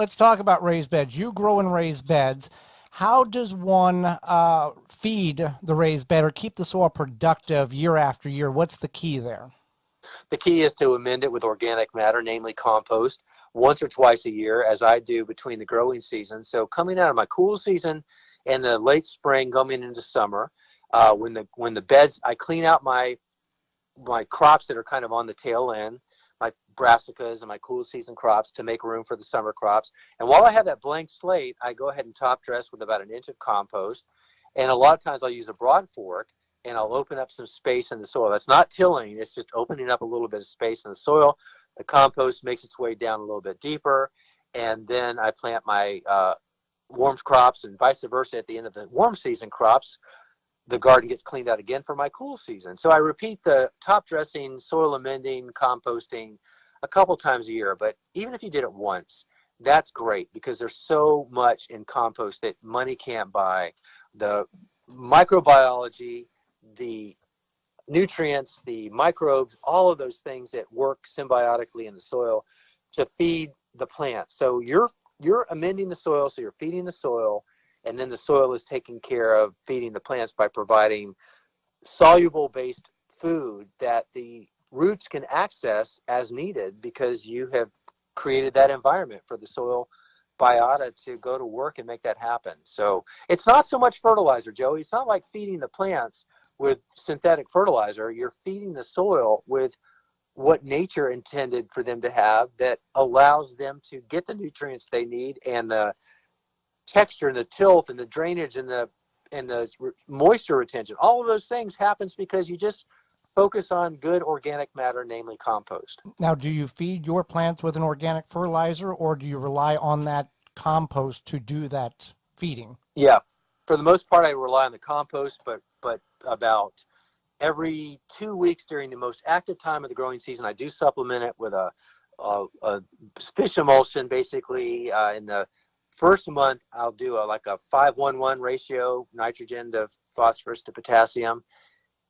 Let's talk about raised beds. You grow in raised beds. How does one feed the raised bed or keep the soil productive year after year? What's the key there? The key is to amend it with organic matter, namely compost, once or twice a year, as I do between the growing seasons. So coming out of my cool season and the late spring, going into summer, when the beds, I clean out my crops that are kind of on the tail end, my brassicas and my cool season crops to make room for the summer crops. And while I have that blank slate, I go ahead and top dress with about an inch of compost. And a lot of times I'll use a broad fork and I'll open up some space in the soil. That's not tilling, it's just opening up a little bit of space in the soil. The compost makes its way down a little bit deeper. And then I plant my warm crops and vice versa at the end of the warm season crops. The garden gets cleaned out again for my cool season. So I repeat the top dressing, soil amending, composting a couple times a year. But even if you did it once, that's great because there's so much in compost that money can't buy. The microbiology, the nutrients, the microbes, all of those things that work symbiotically in the soil to feed the plants. So you're amending the soil, so you're feeding the soil, and then the soil is taking care of feeding the plants by providing soluble based food that the roots can access as needed because you have created that environment for the soil biota to go to work and make that happen. So it's not so much fertilizer, Joey. It's not like feeding the plants with synthetic fertilizer. You're feeding the soil with what nature intended for them to have that allows them to get the nutrients they need and the texture and the tilth and the drainage and the moisture retention. All of those things happens because you just focus on good organic matter, namely compost. Now, do you feed your plants with an organic fertilizer or do you rely on that compost to do that feeding? Yeah, for the most part, I rely on the compost, but about every 2 weeks during the most active time of the growing season, I do supplement it with a fish emulsion. Basically, in the first month, I'll do like a 5-1-1 ratio, nitrogen to phosphorus to potassium.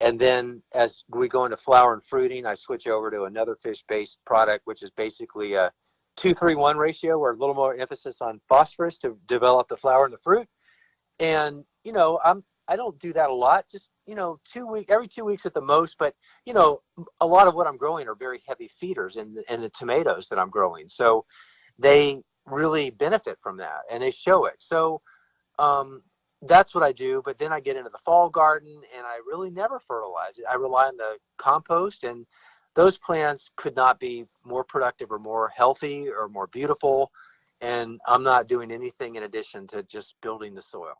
And then as we go into flower and fruiting, I switch over to another fish-based product, which is basically a 2-3-1 ratio, where a little more emphasis on phosphorus to develop the flower and the fruit. And, I don't do that a lot, just, 2 weeks, every 2 weeks at the most. But, a lot of what I'm growing are very heavy feeders in the tomatoes that I'm growing. So they really benefit from that and they show it. So that's what I do. But then I get into the fall garden and I really never fertilize it. I rely on the compost, and those plants could not be more productive or more healthy or more beautiful. And I'm not doing anything in addition to just building the soil.